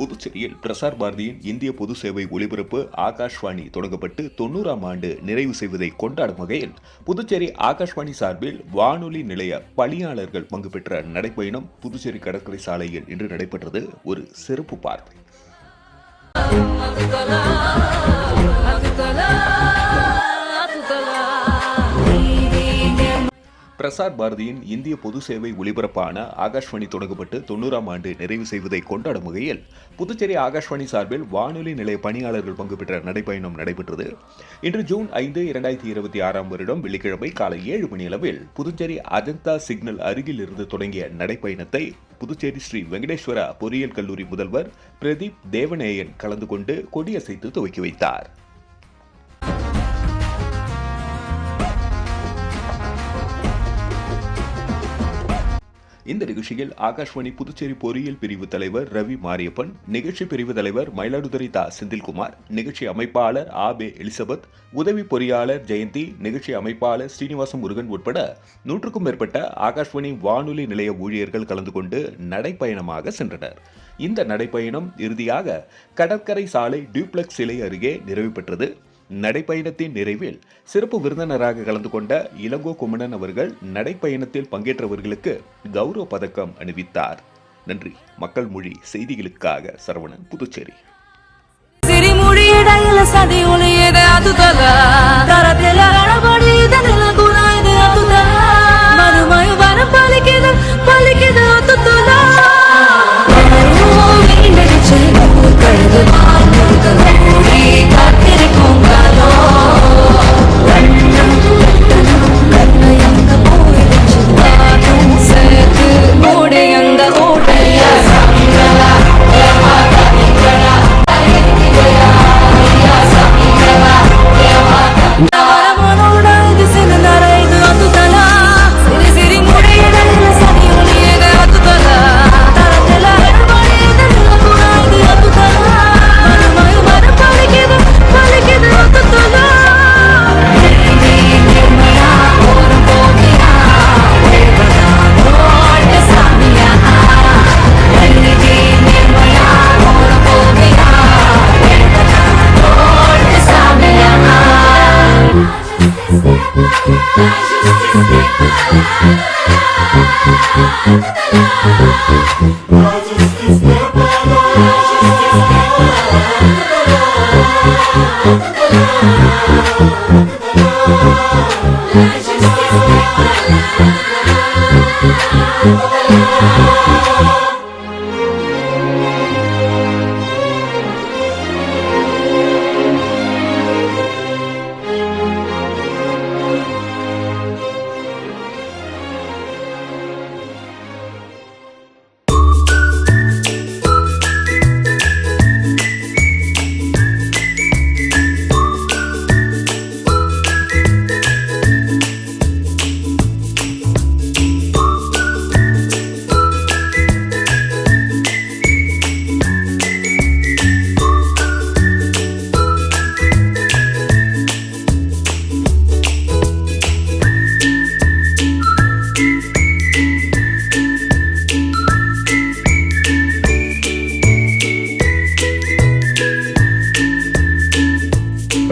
புதுச்சேரியில் பிரசார் பாரதியின் இந்திய பொது சேவை ஒலிபரப்பு ஆகாஷ்வாணி தொடங்கப்பட்டு 90ஆம் ஆண்டு நிறைவு செய்வதை கொண்டாடும் வகையில் புதுச்சேரி ஆகாஷ்வாணி சார்பில் வானொலி நிலைய பணியாளர்கள் பங்கு பெற்ற நடைப்பயணம் புதுச்சேரி கடற்கரை சாலையில் இன்று நடைபெற்றது. ஒரு சிறப்பு பார்வை. பிரசார் பாரதியின் இந்திய பொது சேவை ஒலிபரப்பான ஆகாஷ்வாணி தொடங்கப்பட்டு 90ஆம் ஆண்டு நிறைவு செய்வதை கொண்டாடும் வகையில் புதுச்சேரி ஆகாஷ்வாணி சார்பில் வானொலி நிலைய பணியாளர்கள் பங்கு பெற்ற நடைப்பயணம் நடைபெற்றது. இன்று ஜூன் 5, 2026 வருடம் வெள்ளிக்கிழமை காலை 7 மணியளவில் புதுச்சேரி அஜந்தா சிக்னல் அருகில் இருந்து தொடங்கிய நடைப்பயணத்தை புதுச்சேரி ஸ்ரீ வெங்கடேஸ்வரா பொறியியல் கல்லூரி முதல்வர் பிரதீப் தேவநேயன் கலந்து கொண்டு கொடியசைத்து துவக்கி வைத்தார். இந்த நிகழ்ச்சியில் ஆகாஷ்வாணி புதுச்சேரி பொறியியல் பிரிவு தலைவர் ரவி மாரியப்பன், நிகழ்ச்சி பிரிவு தலைவர் மயிலாடுதுறை தா செந்தில்குமார், நிகழ்ச்சி அமைப்பாளர் ஆபே எலிசபெத், உதவி பொறியாளர் ஜெயந்தி, நிகழ்ச்சி அமைப்பாளர் ஸ்ரீனிவாச முருகன் உட்பட 100க்கும் மேற்பட்ட ஆகாஷ்வாணி வானொலி நிலைய ஊழியர்கள் கலந்து கொண்டு நடைப்பயணமாக சென்றனர். இந்த நடைப்பயணம் இறுதியாக கடற்கரை சாலை டியூப்ளெக்ஸ் சிலை அருகே நிறைவு பெற்றது. நடைப்பயணத்தின் நிறைவில் சிறப்பு விருந்தினராக கலந்து கொண்ட இளங்கோ குமணன் அவர்கள் நடைப்பயணத்தில் பங்கேற்றவர்களுக்கு கௌரவ பதக்கம் அணிவித்தார். நன்றி. மக்கள் மொழி செய்திகளுக்காக சரவணன், புதுச்சேரி.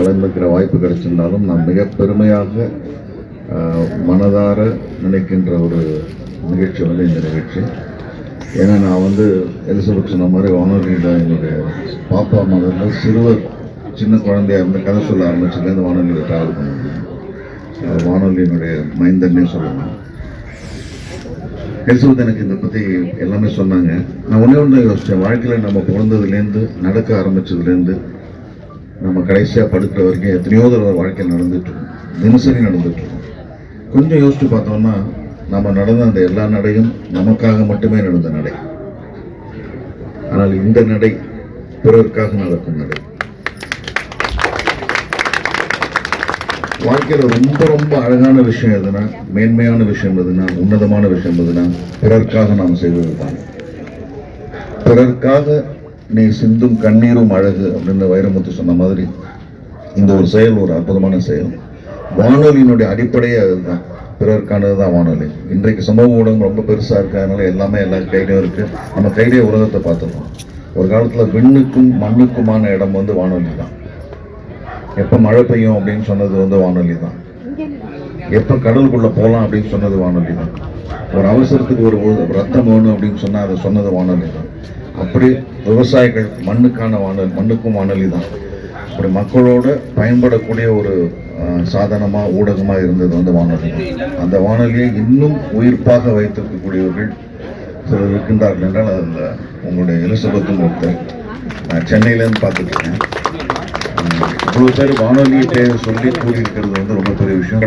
கலந்துக்கிற வாய்ப்பு கிடைச்சிருந்தாலும் நான் மிக பெருமையாக மனதார நினைக்கின்ற ஒரு நிகழ்ச்சி இந்த நிகழ்ச்சி. ஏன்னா நான் எலிசபெத் சொன்ன மாதிரி வானொலியில் என்னுடைய பாப்பா முதல்ல சிறுவர் சின்ன குழந்தையாக இருந்து கதை சொல்ல ஆரம்பிச்சதுலேருந்து வானொலியில் ட்ராவல் பண்ணுவேன். வானொலியினுடைய மைந்தன்னே சொல்லணும். எலிசபெத் எனக்கு இதை பற்றி எல்லாமே சொன்னாங்க. நான் ஒன்று யோசித்தேன், வாழ்க்கையில் நம்ம பிறந்ததுலேருந்து நடக்க ஆரம்பித்ததுலேருந்து நம்ம கடைசியாக படுக்கிற வரைக்கும் எத்தனையோ தடவை வாழ்க்கையில் நடந்துட்டுருக்கோம், தினசரி நடந்துட்டுருக்கோம். கொஞ்சம் யோசித்து பார்த்தோம்னா நம்ம நடந்த அந்த எல்லா நடையும் நமக்காக மட்டுமே நடந்த நடை. ஆனால் இந்த நடை பிறருக்காக நடக்கும் நடை. வாழ்க்கையில் ரொம்ப ரொம்ப அழகான விஷயம் எதுனா, மேன்மையான விஷயம் எதுனா, உன்னதமான விஷயம் எதுனா, பிறருக்காக நாம் செய்வது தான். பிறருக்காக நீ சிந்தும் கண்ணீரும் அழகு அப்படின்னு வைரமுத்து சொன்ன மாதிரி இந்த ஒரு செயல் ஒரு அற்புதமான செயல். வானொலியினுடைய அடிப்படையே அதுதான், பிறருக்கானது தான் வானொலி. இன்றைக்கு சமூக ஊடகம் ரொம்ப பெருசாக இருக்கு, அதனால எல்லாமே எல்லா கையிலையும் இருக்கு. நம்ம கையிலேயே உலகத்தை பார்த்துருக்கோம். ஒரு காலத்தில் விண்ணுக்கும் மண்ணுக்குமான இடம் வந்து வானொலி தான். எப்போ மழை பெய்யும் அப்படின்னு சொன்னது வந்து வானொலி தான். எப்போ கடலுக்குள்ள போகலாம் அப்படின்னு சொன்னது வானொலி தான். ஒரு அவசரத்துக்கு ஒரு ரத்தம் வேணும் அப்படின்னு சொன்னால் அதை சொன்னது வானொலி தான். அப்படி விவசாயிகள் மண்ணுக்கான வானொலி, மண்ணுக்கும் வானொலி தான். அப்படி மக்களோட பயன்படக்கூடிய ஒரு சாதனமாக ஊடகமாக இருந்தது வந்து வானொலி தான். அந்த வானொலியை இன்னும் உயிர்ப்பாக வைத்திருக்கக்கூடியவர்கள் சிலர் இருக்கின்றார்கள் என்றால் அதில் உங்களுடைய எலிசபெத்தும் ஒருத்தர். நான் சென்னையிலேருந்து பார்த்துருக்கேன். இவ்வளோ பேர் வானொலியை பேர் சொல்லி கூறியிருக்கிறது வந்து ரொம்ப பெரிய விஷயம்.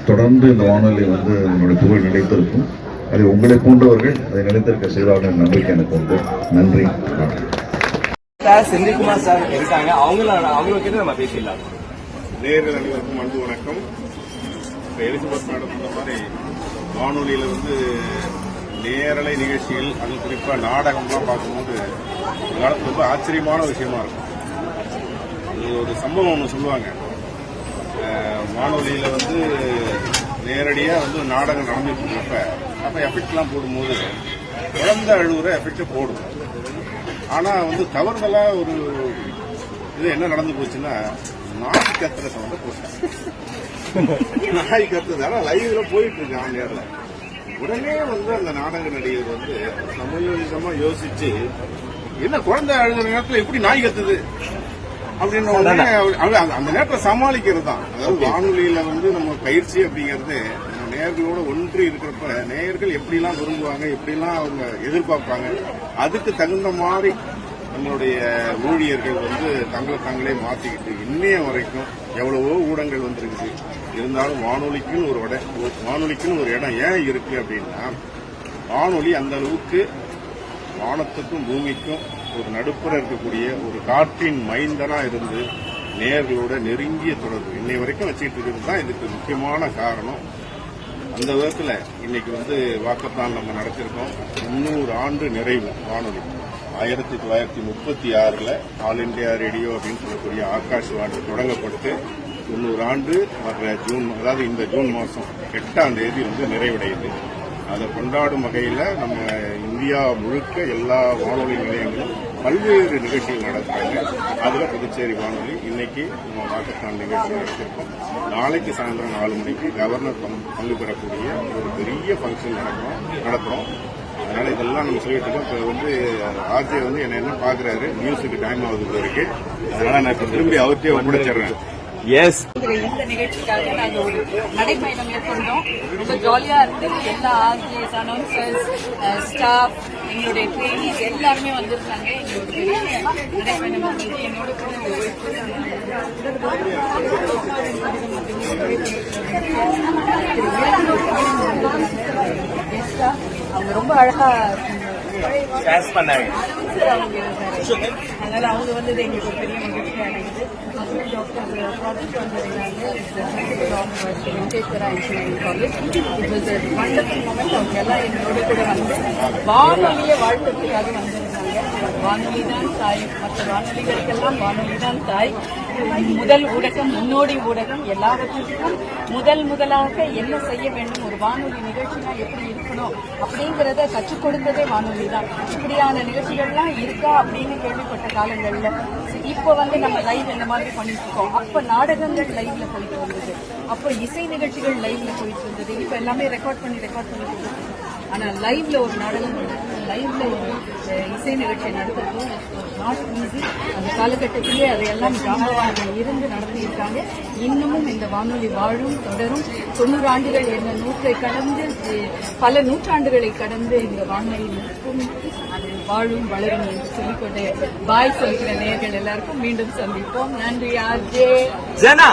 தொடர்ந்து இந்த வானொலி வந்து நம்மளுடைய புகழ் நிலைத்திருக்கும். அதை உங்களை போன்றவர்கள் அதை நிலைத்திருக்க செய்வார்கள் நம்பிக்கை எனக்கு உண்டு. நன்றி. செந்தில்குமார் சார் இருக்காங்க, அவங்ககிட்ட நம்ம பேசிடலாம். நேயர்கள் அனைவருக்கும் அன்பு வணக்கம். இப்போ எலிசபெத் மேடம் சொன்ன மாதிரி வானொலியில் வந்து நேரலை நிகழ்ச்சிகள், அது குறிப்பாக நாடகம்லாம் பார்க்கும்போது ஒரு காலத்தில் ரொம்ப ஆச்சரியமான விஷயமா இருக்கும். அது ஒரு சம்பவம் ஒன்று சொல்லுவாங்க. வானொலியில் வந்து நேரடியாக வந்து நாடகம் நடந்துட்டு இருக்கிறப்ப அப்போ எஃபெக்ட்லாம் போடும்போது குழந்தை அழுகுற எஃபெக்டை போடும். ஆனால் வந்து தவறுதலாக ஒரு இது என்ன நடந்து போச்சுன்னா, நாய் கத்துற சவுண்டை போட்டாங்க. நாய் கத்துறது ஆனால் லைவ்ல போயிட்டு இருக்கு ஆன் நேரில். உடனே வந்து அந்த நாடக நடிகர் வந்து சமயோசிதமா யோசிச்சு, என்ன குழந்தை அழுகிற நேரத்தில் எப்படி நாய் கத்துது அப்படின்னு அந்த நேரத்தில் சமாளிக்கிறது தான். அதாவது வானொலியில வந்து நம்ம பயிற்சி அப்படிங்கிறது நேயர்களோட ஒன்றி இருக்கிறப்ப நேயர்கள் எப்படிலாம் விரும்புவாங்க, எப்படிலாம் அவங்க எதிர்பார்ப்பாங்க, அதுக்கு தகுந்த மாதிரி நம்மளுடைய ஊழியர்கள் வந்து தங்களை தாங்களே மாற்றிக்கிட்டு இன்னைய வரைக்கும் எவ்வளவோ ஊடகங்கள் வந்துருக்குது. இருந்தாலும் வானொலிக்குன்னு ஒரு இடம் ஏன் இருக்கு அப்படின்னா, வானொலி அந்த அளவுக்கு வானத்துக்கும் பூமிக்கும் ஒரு நடுப்புற இருக்கக்கூடிய ஒரு காற்றின் மைந்தனா இருந்து நேயர்களோட நெருங்கிய தொடர்பு இன்னை வரைக்கும் வச்சுக்கிட்டு இருக்கிறது தான் இதுக்கு முக்கியமான காரணம். அந்த விதத்தில் இன்னைக்கு வந்து வாக்கத்தான் நம்ம நடத்திருக்கோம். 300 ஆண்டு நிறைவு வானொலி. 1936 ஆல் இண்டியா ரேடியோ அப்படின்னு சொல்லக்கூடிய ஆகாஷ்வாணி தொடங்கப்பட்டு 90 ஆண்டு வர்ற ஜூன், அதாவது இந்த ஜூன் மாதம் 8ஆம் தேதி வந்து நிறைவடையுது. அதை கொண்டாடும் வகையில் நம்ம இந்தியா முழுக்க எல்லா வானொலி நிலையங்களும் பல்வேறு நிகழ்ச்சிகள் நடத்துறாங்க. அதில் புதுச்சேரி வானொலி இன்னைக்கு நம்ம வாக்கத்தான் நிகழ்ச்சி நடத்திருக்கோம். நாளைக்கு சாயந்தரம் 4 மணிக்கு கவர்னர் பங்கு பெறக்கூடிய ஒரு பெரிய ஃபங்க்ஷன் நடத்துறோம். அதனால இதெல்லாம் நம்ம சொல்லிட்டு இருக்கோம். இப்போ வந்து ஆர்ஜே வந்து என்ன பாக்குறாரு, நியூஸுக்கு டைம் ஆகுது இருக்கு. அதனால நான் இப்ப திரும்பி அவர்கிட்டயே ஒப்படைச்சிடுறேன். இந்த நிகழ்ச்சிக்காக நாங்க ஒரு நடைப்பயணம் மேற்கொண்டோம். ரொம்ப ஜாலியா இருந்து எல்லா ஆர்ஜிஎஸ், அனௌன்சர்ஸ், ஸ்டாஃப், எங்களுடைய ட்ரெயினிஸ் எல்லாருமே வந்திருந்தாங்க. எங்களோட பெரிய நடைப்பயணம் வந்து என்னோட அவங்க ரொம்ப அழகா அதனால அவங்க வந்தது எங்களுக்கு ஒரு பெரிய மகிழ்ச்சியா இருந்தது. அப்புறம் டாக்டர் ப்ராஜெக்ட் வந்திருந்தாங்க, Venkateswara engineering college. It was a wonderful moment. அவங்க எல்லாம் எங்களோட கூட வந்து வானொலியை வாழ்த்துறதுக்காக வந்திருந்தாங்க. வானொலி தான் தாய், மற்ற வானொலிகளுக்கெல்லாம் வானொலி தான் தாய். முதல் ஊடகம், முன்னோடி ஊடகம், எல்லாவற்றுக்கும் முதலாக என்ன செய்ய வேண்டும், ஒரு வானொலி நிகழ்ச்சினா எப்படி இருக்கணும் அப்படிங்கறத கற்றுக் கொடுத்ததே வானொலி தான். இப்படியான நிகழ்ச்சிகள்லாம் இருக்கா அப்படின்னு கேள்விப்பட்ட காலங்கள்ல இப்போ வந்து நம்ம லைவ் இந்த மாதிரி பண்ணிட்டு இருக்கோம். அப்ப நாடகங்கள் லைவ்ல போயிட்டு வந்தது, அப்போ இசை நிகழ்ச்சிகள் லைவ்ல போயிட்டு இருந்தது. இப்ப எல்லாமே ரெக்கார்ட் பண்ணி இருக்கோம். ஆனா லைவ்ல ஒரு நாடகம், லைவ்ல ஒரு இசை நிகழ்ச்சி நடத்துறது நாட் ஈஸி. அந்த காலகட்டத்திலே அதையெல்லாம் ஜாம்பவான்கள் இருந்து நடத்தியிருக்காங்க. இன்னமும் இந்த வானொலி வாழும், தொடரும். 90 ஆண்டுகள் என்ன நூற்றை கடந்து, பல நூற்றாண்டுகளை கடந்து இந்த வானொலி நிற்கும், அது வாழும், வளரும் என்று சொல்லிக்கொண்டே பாய் சொல்கிற நேயர்கள் எல்லாருக்கும் மீண்டும் சந்திப்போம். நன்றி. ஆர்ஜே ஜனா.